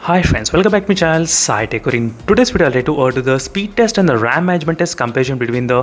Hi friends, welcome back to my channel Sai Tech. In today's video, I'll try to do the speed test and the RAM management test comparison between the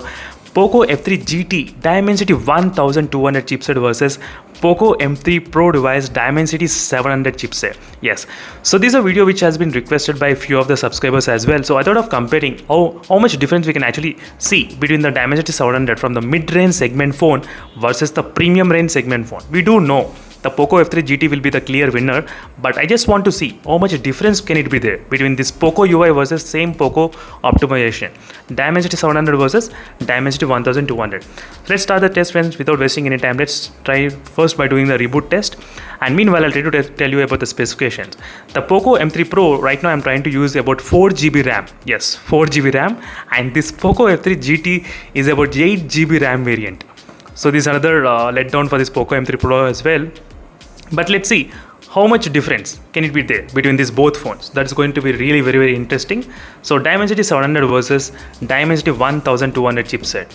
POCO F3 GT Dimensity 1200 chipset versus POCO M3 Pro device Dimensity 700 chipset. Yes, so this is a video which has been requested by a few of the subscribers as well. So I thought of comparing how much difference we can actually see between the Dimensity 700 from the mid-range segment phone versus the premium range segment phone. We do know the POCO F3 GT will be the clear winner, but I just want to see how much difference can it be there between this POCO UI versus same POCO optimization. Dimensity 700 versus Dimensity 1200. So let's start the test, friends, without wasting any time. Let's try first by doing the reboot test, and meanwhile I'll try to tell you about the specifications. The POCO M3 Pro, right now I'm trying to use about 4 GB RAM. Yes, 4 GB RAM, and this POCO F3 GT is about 8 GB RAM variant. So this is another letdown for this POCO M3 Pro as well. But let's see how much difference can it be there between these both phones. That's going to be really very interesting. So Dimensity 700 versus Dimensity 1200 chipset,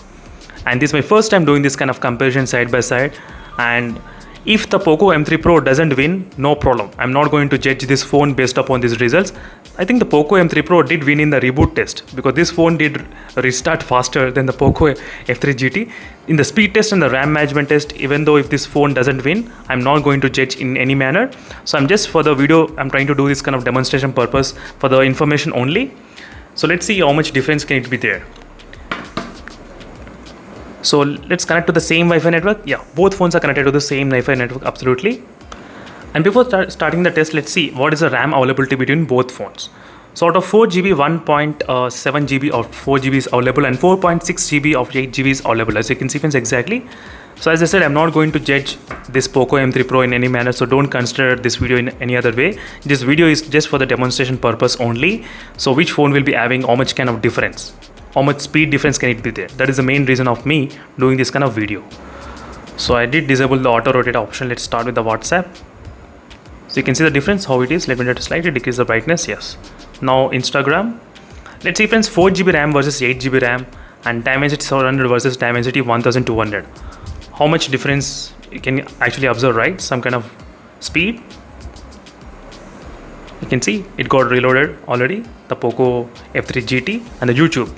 and this is my first time doing this kind of comparison side by side. And if the POCO M3 Pro doesn't win, no problem. I'm not going to judge this phone based upon these results. I think the POCO M3 Pro did win in the reboot test because this phone did restart faster than the POCO F3 GT. In the speed test and the RAM management test, even though if this phone doesn't win, I'm not going to judge in any manner. So I'm just, for the video, I'm trying to do this kind of demonstration purpose for the information only. So let's see how much difference can it be there. So let's connect to the same Wi-Fi network. Yeah, both phones are connected to the same Wi-Fi network, absolutely. And before starting the test, let's see what is the RAM availability between both phones. So out of 4 GB, 1.7 GB of 4 GB is available, and 4.6 GB of 8 GB is available, as you can see, friends, exactly. So as I said, I'm not going to judge this POCO M3 Pro in any manner, so don't consider this video in any other way. This video is just for the demonstration purpose only. So which phone will be having how much kind of difference, how much speed difference can it be there? That is the main reason of me doing this kind of video. So I did disable the auto rotate option. Let's start with the WhatsApp. So you can see the difference, how it is. Let me just slightly decrease the brightness. Yes. Now Instagram. Let's see, friends, 4 GB RAM versus 8 GB RAM, and Dimensity 700 versus Dimensity 1200. How much difference you can actually observe, right? Some kind of speed. You can see it got reloaded already, the POCO F3 GT, and the YouTube.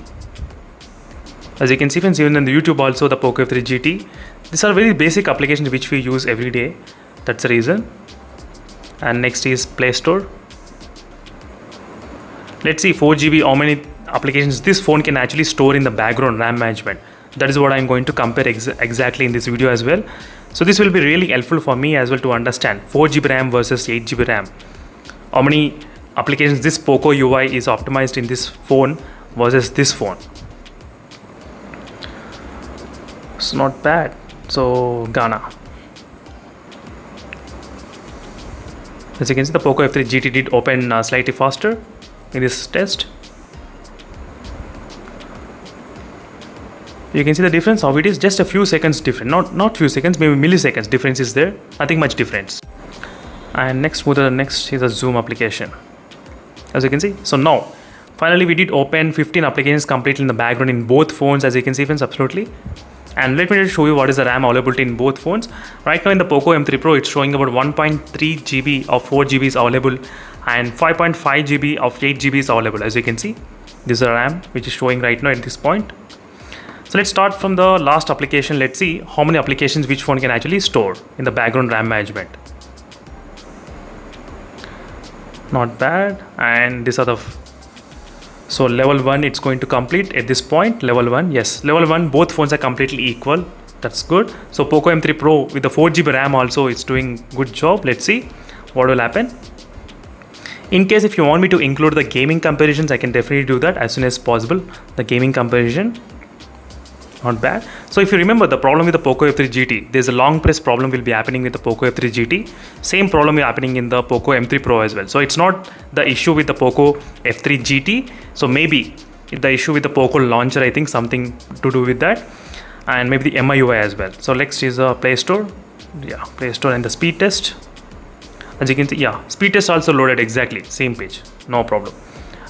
As you can see, friends, even in the YouTube also, the POCO F3 GT. These are very basic applications which we use every day. That's the reason. And next is Play Store. Let's see 4 GB, how many applications this phone can actually store in the background RAM management. That is what I'm going to compare exactly in this video as well. So this will be really helpful for me as well to understand 4 GB RAM versus 8 GB RAM. How many applications this POCO UI is optimized in this phone versus this phone. It's not bad. So Ghana. As you can see, the POCO F3 GT did open slightly faster in this test. You can see the difference, how it is just a few seconds different, not few seconds, maybe milliseconds difference is there, nothing much difference. And next is a zoom application, as you can see. So now finally we did open 15 applications completely in the background in both phones, as you can see, friends, absolutely. And let me just show you what is the RAM availability in both phones. Right now in the POCO M3 Pro, it's showing about 1.3 GB of 4 GB is available, and 5.5 GB of 8 GB is available, as you can see. This is the RAM which is showing right now at this point. So let's start from the last application. Let's see how many applications which phone can actually store in the background RAM management. Not bad. And these are the so level 1 it's going to complete at this point. Level 1, yes, level 1 both phones are completely equal. That's good. So POCO M3 Pro with the 4 GB RAM also, it's doing good job. Let's see what will happen. In case if you want me to include the gaming comparisons, I can definitely do that as soon as possible. The gaming comparison, not bad. So if you remember the problem with the POCO F3 GT, there's a long press problem will be happening with the POCO F3 GT. Same problem is happening in the POCO M3 Pro as well. So it's not the issue with the POCO F3 GT. So maybe the issue with the POCO launcher, I think something to do with that. And maybe the MIUI as well. So next is the Play Store. Yeah, Play Store and the speed test. As you can see, yeah, speed test also loaded exactly, same page, no problem.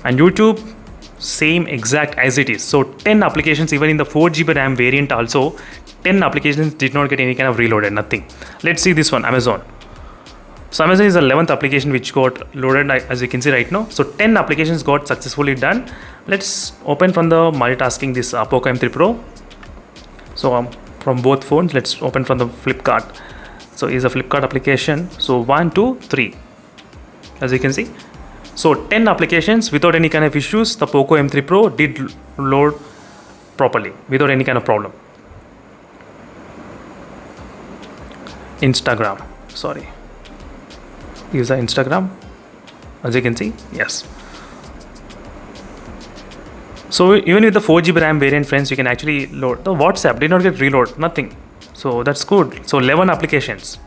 And YouTube, same exact as it is. So 10 applications, even in the 4 GB RAM variant also, 10 applications did not get any kind of reloaded, nothing. Let's see this one, Amazon. So Amazon is the 11th application which got loaded, as you can see right now. So 10 applications got successfully done. Let's open from the multitasking this Poco M3 Pro. So from both phones, let's open from the Flipkart. So is a Flipkart application. So 1, 2, 3, as you can see. So 10 applications without any kind of issues. The Poco M3 Pro did load properly without any kind of problem. Instagram, sorry. Use the Instagram, as you can see, yes. So even with the 4GB RAM variant, friends, you can actually load. The WhatsApp did not get reload, nothing. So that's good. So 11 applications.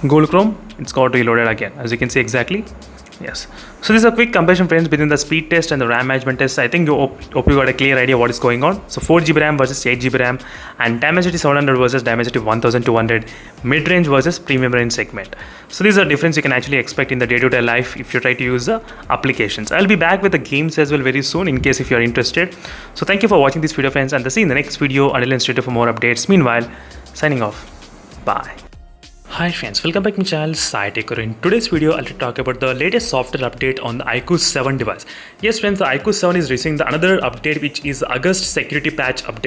Google Chrome, it's got reloaded again, as you can see exactly. Yes. So this is a quick comparison, friends, between the speed test and the RAM management test. I think you hope you got a clear idea what is going on. So 4GB RAM versus 8GB RAM, and Dimensity 700 versus Dimensity 1200, mid-range versus premium range segment. So these are difference you can actually expect in the day-to-day life if you try to use the applications. I'll be back with the games as well very soon in case if you are interested. So thank you for watching this video, friends, and see you in the next video. Until then, stay tuned for more updates. Meanwhile, signing off. Bye. Hi friends, welcome back to my channel Sai Tech Guru. In today's video, I'll talk about the latest software update on the iQOO 7 device. Yes friends, the iQOO 7 is receiving another update, which is August security patch update.